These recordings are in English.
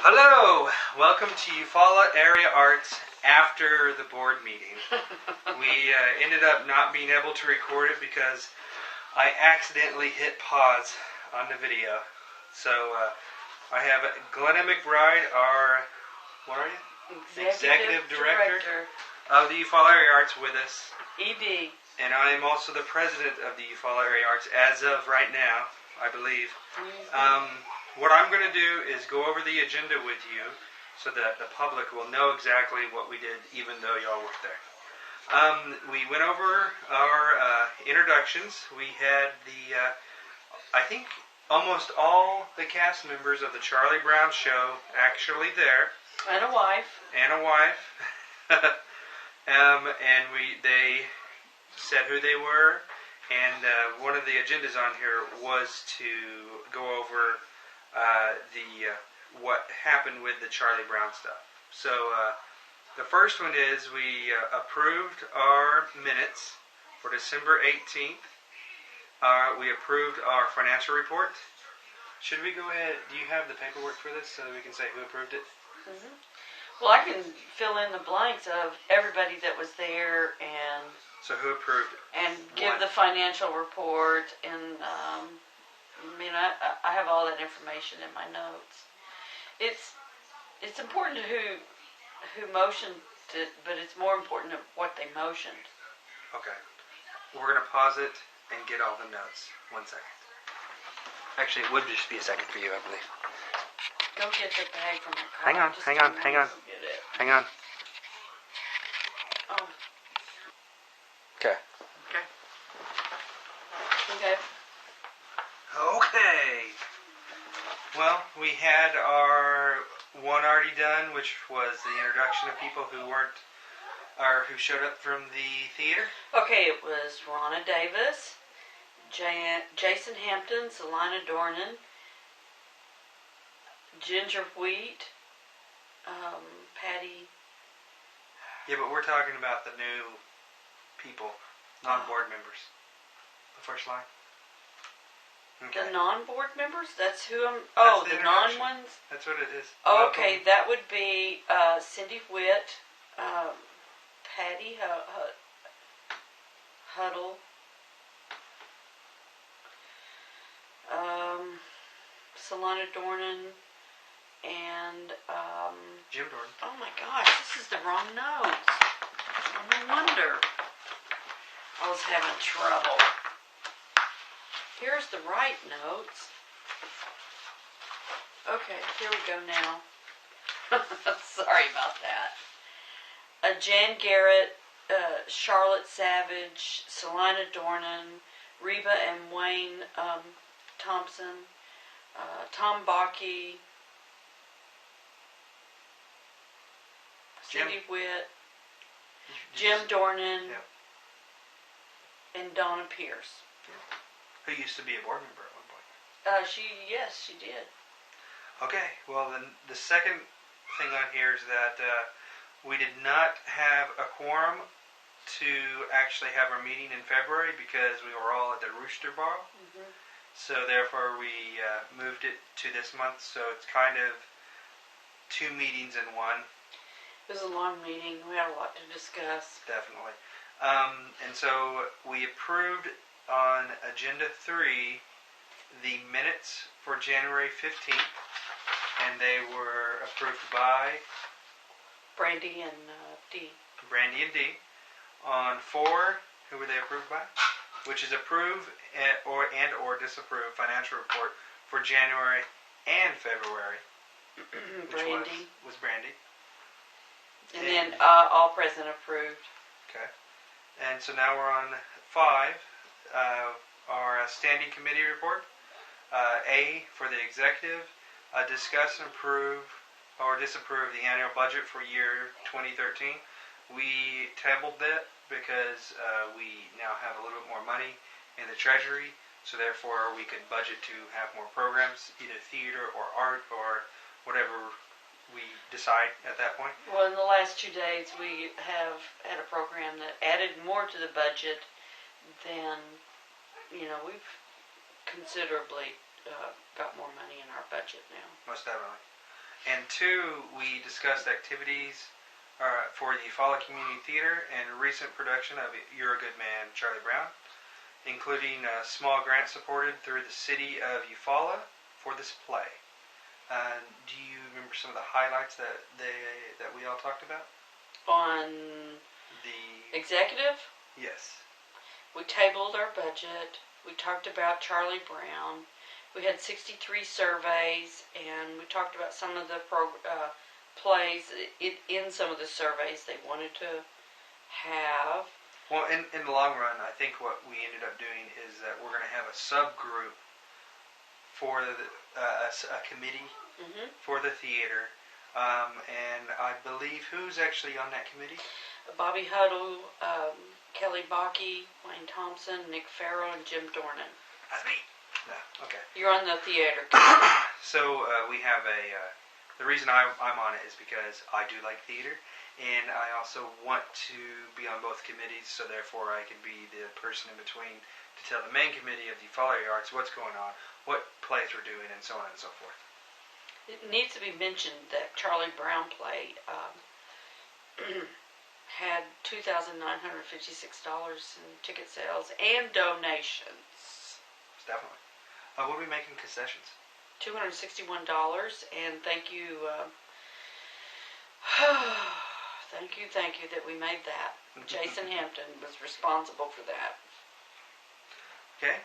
Hello! Welcome to Eufaula Area Arts after the board meeting. We ended up not being able to record it because I accidentally hit pause on the video. So I have Glenna McBride, our, what are you? Executive Director of the Eufaula Area Arts with us. ED. And I am also the president of the Eufaula Area Arts as of right now, I believe. What I'm going to do is go over the agenda with you so that the public will know exactly what we did even though y'all weren't there. We went over our introductions. We had I think almost all the cast members of the Charlie Brown show actually there. And a wife. And a wife. They said who they were. And one of the agendas on here was to go over what happened with the Charlie Brown stuff. So the first one is we approved our minutes for December 18th. We approved our financial report. Should we go ahead? Do you have the paperwork for this so that we can say who approved it? Mm-hmm. Well, I can fill in the blanks of everybody that was there and... So who approved it? And give the financial report and... I have all that information in my notes. It's important to who motioned it, but it's more important to what they motioned. Okay. We're going to pause it and get all the notes. 1 second. Actually, it would just be a second for you, I believe. Go get the bag from the car. Hang on. Get it. Hang on. Oh. Okay. Okay. Well, we had our one already done, which was the introduction of people who who showed up from the theater. Okay, it was Ronna Davis, Jason Hampton, Selina Dornan, Ginger Wheat, Patty. Yeah, but we're talking about the new people, non-board members. The first line. Okay. The non-board members? That's who I'm... That's the non-ones? That's what it is. Okay, that would be Cindy Witt, Patty Huddle, Selina Dornan, and... Jim Dornan. Oh my gosh, this is the wrong notes. No wonder I was having trouble. Here's the right notes. Okay, here we go now. Sorry about that. Jan Garrett, Charlotte Savage, Selina Dornan, Reba and Wayne Thompson, Tom Bakke, Cindy Witt, Jim Dornan, and Donna Pierce. Who used to be a board member at one point. Yes, she did. Okay, well then the second thing on here is that we did not have a quorum to actually have our meeting in February because we were all at the Rooster Bar. Mm-hmm. So therefore we moved it to this month, so it's kind of 2 meetings in one. It was a long meeting. We had a lot to discuss. Definitely. And so we approved on Agenda 3 the minutes for January 15th, and they were approved by Brandy and Dee. Brandy and Dee. On 4, who were they approved by? Which is approve or disapprove financial report for January and February. Brandy. Was Brandy. And then all present approved. Okay. And so now we're on 5. Our standing committee report. A, for the executive, discuss and approve or disapprove the annual budget for year 2013. We tabled that because we now have a little bit more money in the treasury, so therefore we could budget to have more programs, either theater or art or whatever we decide at that point. Well, in the last 2 days we have had a program that added more to the budget than, we've considerably got more money in our budget now. Most definitely. And 2, we discussed activities for the Eufaula Community Theater and a recent production of You're a Good Man, Charlie Brown, including a small grant supported through the city of Eufaula for this play. Do you remember some of the highlights that we all talked about? On The executive, yes, we tabled our budget. We talked about Charlie Brown. We had 63 surveys, and we talked about some of the plays in some of the surveys they wanted to have. Well, in the long run, I think what we ended up doing is that we're going to have a subgroup for a committee for the theater. And I believe who's actually on that committee? Bobby Huddle, Kelly Bakke, Wayne Thompson, Nick Farrell, and Jim Dornan. That's me. No, okay. You're on the theater committee. So we have the reason I'm on it is because I do like theater, and I also want to be on both committees, so therefore I can be the person in between to tell the main committee of the Eufaula Arts what's going on, what plays we're doing, and so on and so forth. It needs to be mentioned that Charlie Brown play had $2,956 in ticket sales and donations. Definitely. We'll be making concessions. $261, and thank you, thank you that we made that. Jason Hampton was responsible for that. Okay.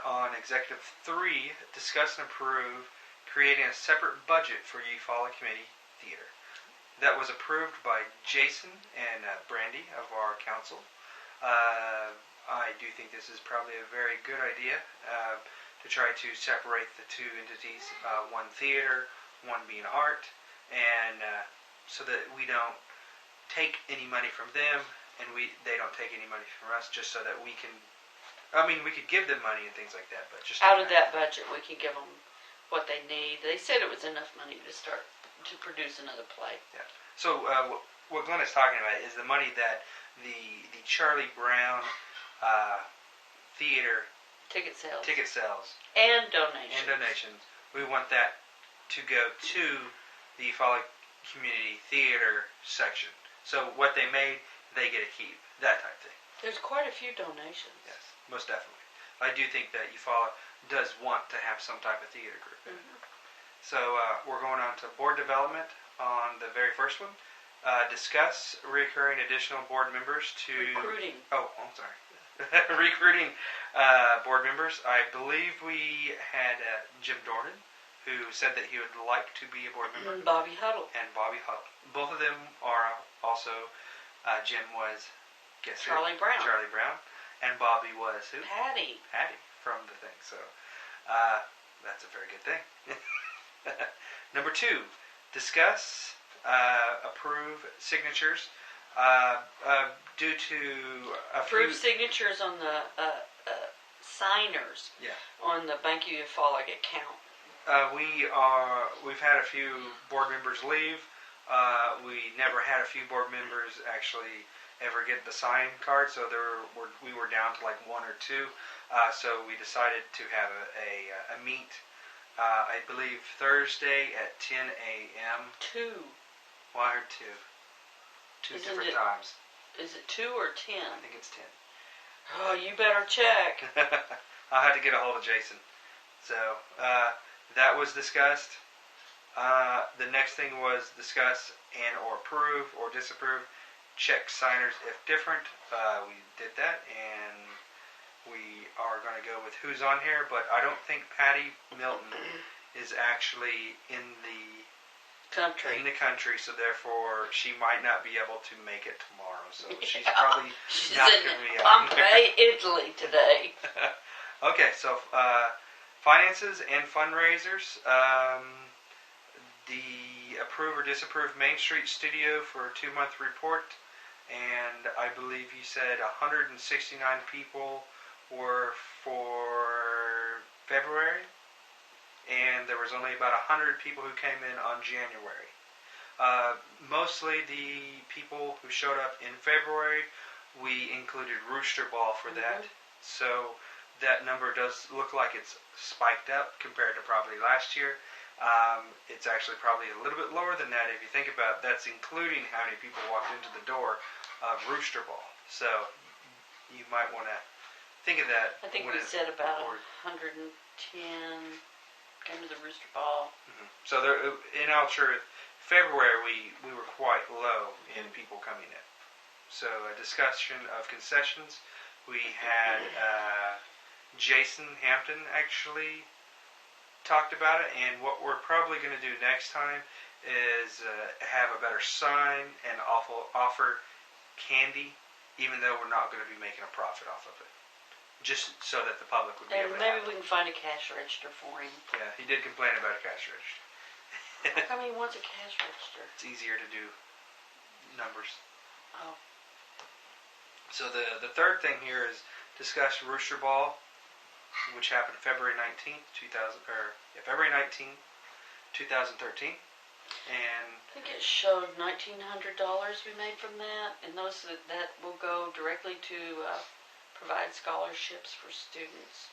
On Executive 3, discuss and approve creating a separate budget for Eufaula Community Theater. That was approved by Jason and Brandy of our council. I do think this is probably a very good idea to try to separate the two entities, one theater, one being art, and so that we don't take any money from them and they don't take any money from us, just so that we can, we could give them money and things like that, but just out of that budget we can give them what they need. They said it was enough money to start to produce another play. Yeah. So what Glenn is talking about is the money that the Charlie Brown theater ticket sales and donations. We want that to go to the Eufaula Community Theater section. So what they made, they get a keep. That type of thing. There's quite a few donations. Yes, most definitely. I do think that Eufaula does want to have some type of theater group in it. So we're going on to board development on the very first one. Discuss recurring additional board members to... Recruiting. Oh, I'm sorry. Recruiting board members. I believe we had Jim Dornan, who said that he would like to be a board member. Bobby Huddle. And Bobby Huddle. Both of them are also... Jim was... Guess Charlie who? Brown. Charlie Brown. And Bobby was who? Patty from the thing. So that's a very good thing. Number 2, discuss, approve signatures due to approve signatures on the signers. Yeah. On the Bank of Eufaula account. We've had a few board members leave. We never had a few board members actually ever get the sign card, so we were down to like 1 or 2. So we decided to have a meet. I believe Thursday at 10 a.m. 2. Well, I heard 2. 2 different times. Is it 2 or 10? I think it's 10. Oh, you better check. I'll have to get a hold of Jason. So that was discussed. The next thing was discuss and or approve or disapprove check signers if different. We did that, and we are going to go with who's on here, but I don't think Patty Milton is actually in the country, so therefore she might not be able to make it tomorrow. So she's probably not going to be out there. Pompeii, Italy today. Okay, so finances and fundraisers. The approve or disapprove Main Street Studio for a 2-month report, and I believe you said 169 people were for February, and there was only about 100 people who came in on January. Mostly the people who showed up in February, we included Rooster Ball for that, so that number does look like it's spiked up compared to probably last year. It's actually probably a little bit lower than that if you think about it. That's including how many people walked into the door of Rooster Ball. So you might want to think of that. I think we said about 110 came to the Rooster Ball. Mm-hmm. So there, in all truth, February we were quite low in people coming in. So a discussion of concessions. We had Jason Hampton actually talked about it, and what we're probably going to do next time is have a better sign and offer candy, even though we're not going to be making a profit off of it, just so that the public would be able to maybe we can find a cash register for him. Yeah, he did complain about a cash register. How come he wants a cash register? It's easier to do numbers. Oh. So the third thing here is discuss Rooster Ball, which happened February 19th, February 19th, 2013. And I think it showed $1,900 we made from that, and those that will go directly to provide scholarships for students.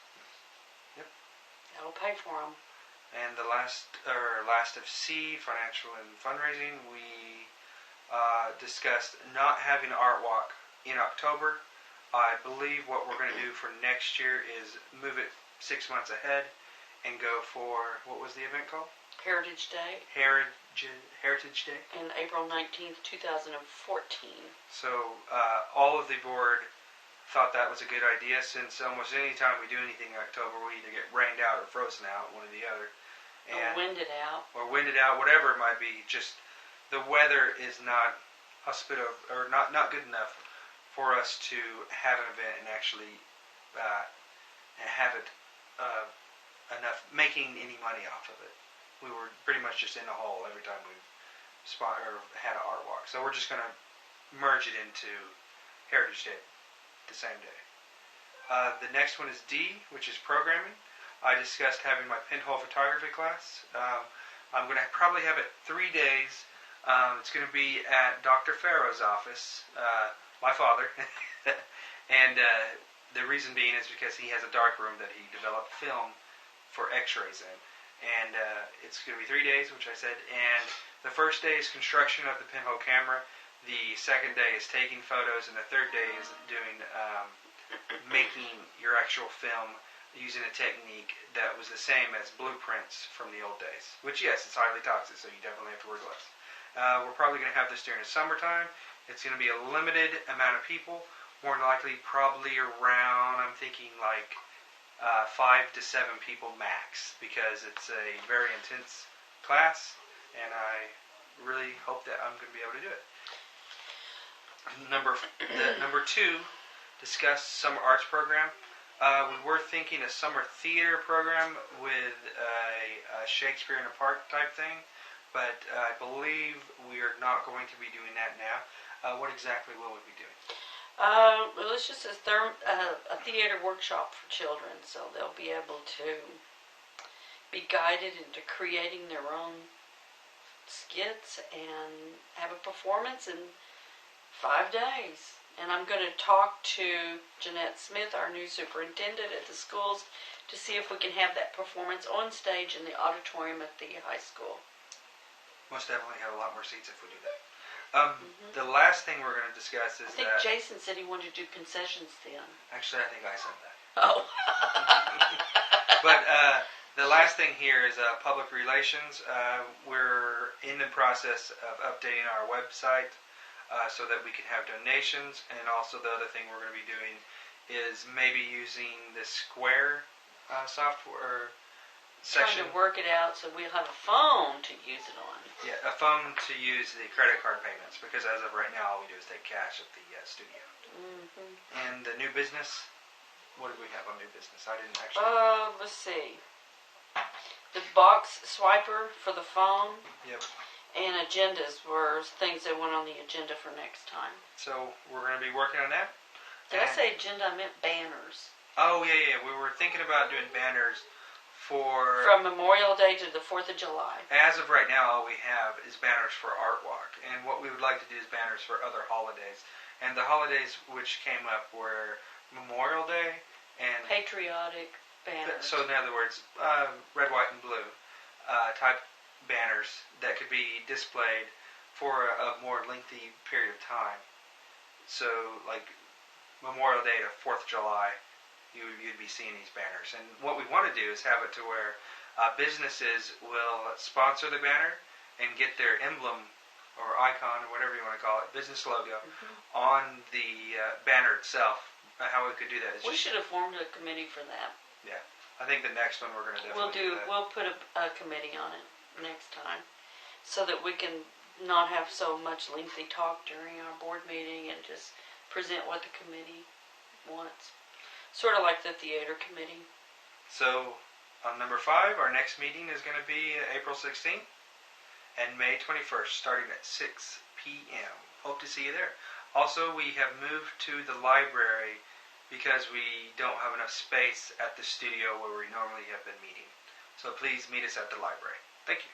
Yep. That'll pay for them. And the last of C, financial and fundraising, we discussed not having Art Walk in October. I believe what we're going to do for next year is move it 6 months ahead and go for, what was the event called? Heritage Day. Heritage Day. And April 19th, 2014. So all of the board thought that was a good idea, since almost any time we do anything in October, we either get rained out or frozen out, one or the other. Or winded out. Or winded out, whatever it might be. Just the weather is not hospitable, or not good enough for us to have an event and actually have it enough, making any money off of it. We were pretty much just in the hole every time we had an art walk. So we're just going to merge it into Heritage Day the same day. The next one is D, which is programming. I discussed having my pinhole photography class. I'm going to probably have it 3 days. It's going to be at Dr. Farrow's office, my father, and the reason being is because he has a dark room that he developed film for x-rays in. And it's going to be 3 days, which I said, and the first day is construction of the pinhole camera, the second day is taking photos, and the third day is doing making your actual film using a technique that was the same as blueprints from the old days. Which, yes, it's highly toxic, so you definitely have to wear gloves. We're probably going to have this during the summertime. It's going to be a limited amount of people, more than likely probably around, I'm thinking like 5 to 7 people max, because it's a very intense class, and I really hope that I'm going to be able to do it. Number 2, discuss summer arts program. We were thinking a summer theater program with a Shakespeare in a Park type thing, but I believe we are not going to be doing that now. What exactly will we be doing? Well, it's just a theater workshop for children, so they'll be able to be guided into creating their own skits and have a performance in 5 days. And I'm going to talk to Jeanette Smith, our new superintendent at the schools, to see if we can have that performance on stage in the auditorium at the high school. Most definitely have a lot more seats if we do that. The last thing we're going to discuss is I think Jason said he wanted to do concessions then. Actually, I think I said that. Oh. But the last thing here is public relations. We're in the process of updating our website so that we can have donations. And also the other thing we're going to be doing is maybe using the Square software section. Trying to work it out so we'll have a phone to use it on. Yeah, a phone to use the credit card payments, because as of right now, all we do is take cash at the studio. Mm-hmm. And the new business, what do we have on new business? I didn't actually... Let's see. The box swiper for the phone. Yep. And agendas were things that went on the agenda for next time. So we're going to be working on that. Did I say agenda? I meant banners. Oh, yeah. We were thinking about doing banners for... From Memorial Day to the 4th of July. As of right now, all we have is banners for Art Walk. And what we would like to do is banners for other holidays. And the holidays which came up were Memorial Day and... Patriotic banners. So in other words, red, white, and blue type banners that could be displayed for a more lengthy period of time. So, like Memorial Day to 4th of July, you'd be seeing these banners. And what we want to do is have it to where businesses will sponsor the banner and get their emblem or icon or whatever you want to call it, business logo, on the banner itself. How we could do that is we should have formed a committee for that. Yeah, I think the next one we're going to definitely do that. We'll put a committee on it next time, so that we can not have so much lengthy talk during our board meeting and just present what the committee wants. Sort of like the theater committee. So, on number 5, our next meeting is going to be April 16th and May 21st, starting at 6 p.m. Hope to see you there. Also, we have moved to the library because we don't have enough space at the studio where we normally have been meeting. So please meet us at the library. Thank you.